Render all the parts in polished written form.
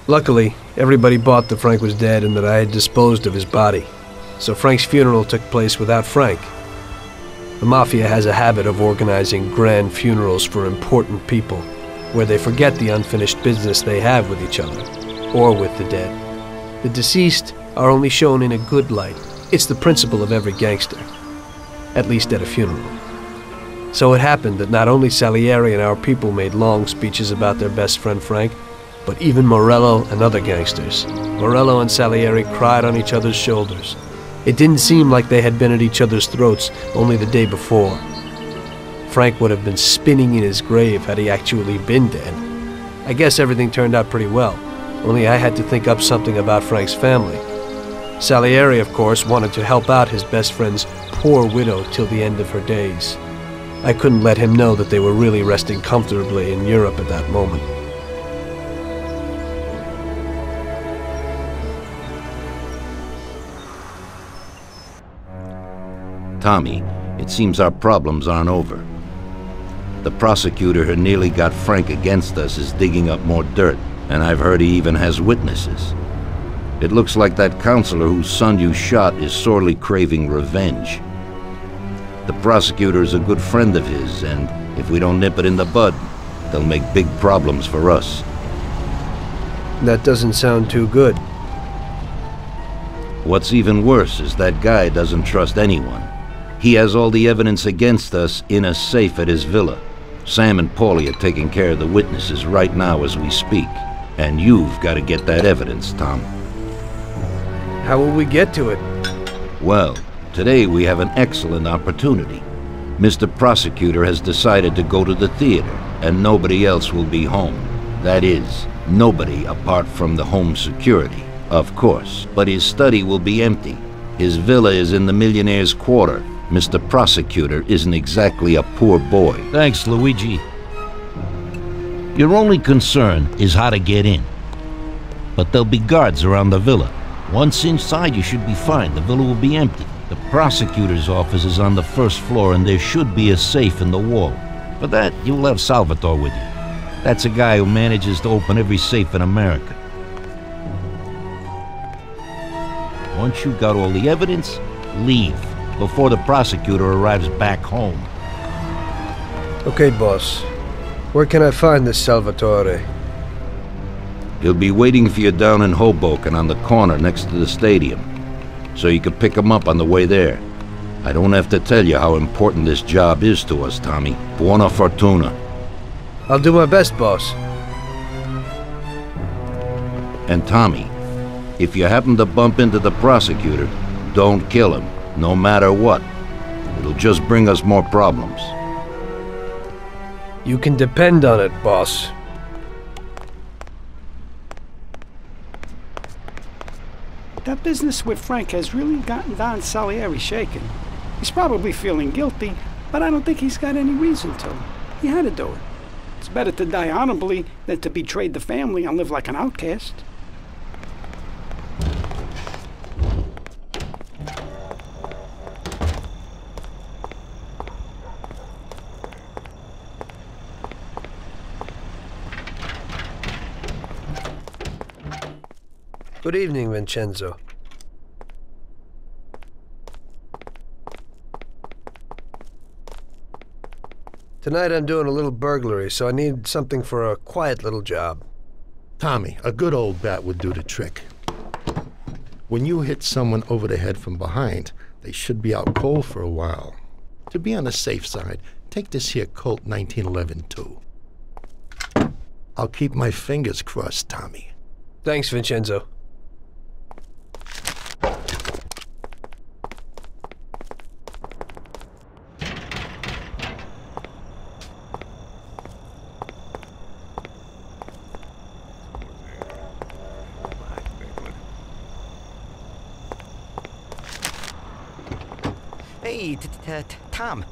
Luckily, everybody bought that Frank was dead and that I had disposed of his body. So Frank's funeral took place without Frank. The Mafia has a habit of organizing grand funerals for important people, where they forget the unfinished business they have with each other, or with the dead. The deceased are only shown in a good light. It's the principle of every gangster, at least at a funeral. So it happened that not only Salieri and our people made long speeches about their best friend Frank, but even Morello and other gangsters. Morello and Salieri cried on each other's shoulders. It didn't seem like they had been at each other's throats only the day before. Frank would have been spinning in his grave had he actually been dead. I guess everything turned out pretty well, only I had to think up something about Frank's family. Salieri, of course, wanted to help out his best friend's poor widow till the end of her days. I couldn't let him know that they were really resting comfortably in Europe at that moment. Tommy, it seems our problems aren't over. The prosecutor who nearly got Frank against us is digging up more dirt, and I've heard he even has witnesses. It looks like that counselor whose son you shot is sorely craving revenge. The prosecutor is a good friend of his, and if we don't nip it in the bud, they'll make big problems for us. That doesn't sound too good. What's even worse is that guy doesn't trust anyone. He has all the evidence against us in a safe at his villa. Sam and Paulie are taking care of the witnesses right now as we speak. And you've got to get that evidence, Tom. How will we get to it? Well, today we have an excellent opportunity. Mr. Prosecutor has decided to go to the theater, and nobody else will be home. That is, nobody apart from the home security, of course. But his study will be empty. His villa is in the Millionaire's Quarter. Mr. Prosecutor isn't exactly a poor boy. Thanks, Luigi. Your only concern is how to get in. But there'll be guards around the villa. Once inside, you should be fine. The villa will be empty. The prosecutor's office is on the first floor, and there should be a safe in the wall. For that, you'll have Salvatore with you. That's a guy who manages to open every safe in America. Once you've got all the evidence, leave before the prosecutor arrives back home. Okay, boss. Where can I find this Salvatore? He'll be waiting for you down in Hoboken on the corner next to the stadium, so you can pick him up on the way there. I don't have to tell you how important this job is to us, Tommy. Buona fortuna. I'll do my best, boss. And Tommy, if you happen to bump into the prosecutor, don't kill him, no matter what. It'll just bring us more problems. You can depend on it, boss. That business with Frank has really gotten Don Salieri shaken. He's probably feeling guilty, but I don't think he's got any reason to. He had to do it. It's better to die honorably than to betray the family and live like an outcast. Good evening, Vincenzo. Tonight I'm doing a little burglary, so I need something for a quiet little job. Tommy, a good old bat would do the trick. When you hit someone over the head from behind, they should be out cold for a while. To be on the safe side, take this here Colt 1911 too. I'll keep my fingers crossed, Tommy. Thanks, Vincenzo. Hey, Tom.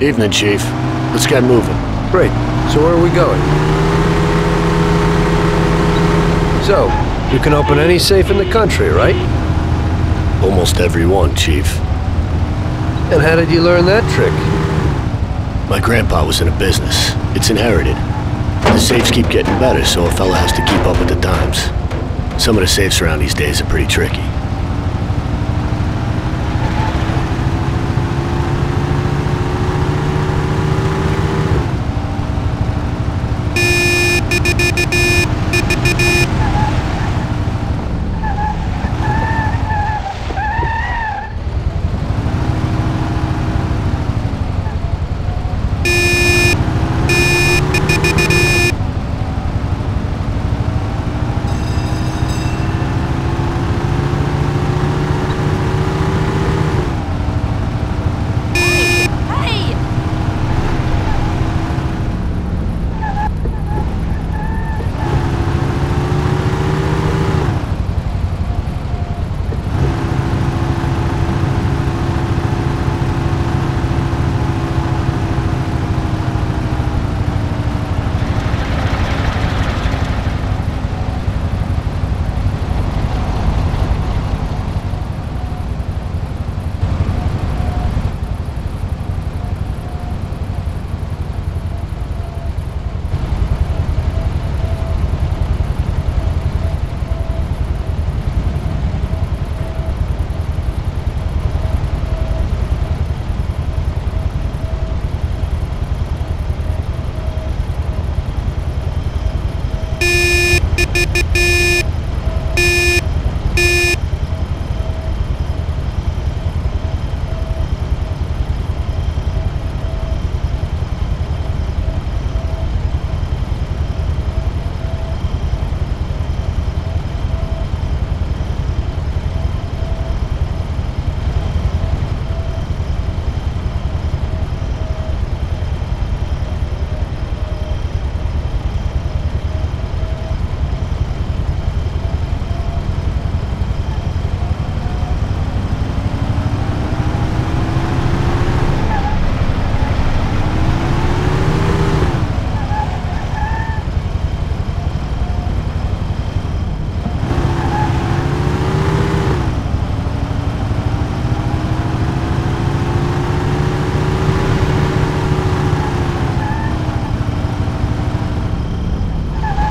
Evening, Chief. Let's get moving. Great. So where are we going? So, you can open any safe in the country, right? Almost every one, Chief. And how did you learn that trick? My grandpa was in a business. It's inherited. The safes keep getting better, so a fella has to keep up with the times. Some of the safes around these days are pretty tricky.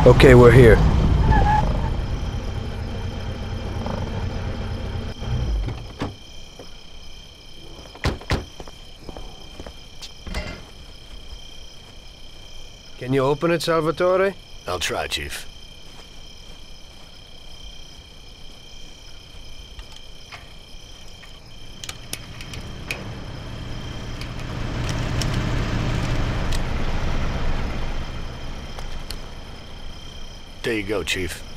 Okay, we're here. Can you open it, Salvatore? I'll try, Chief. There you go, Chief.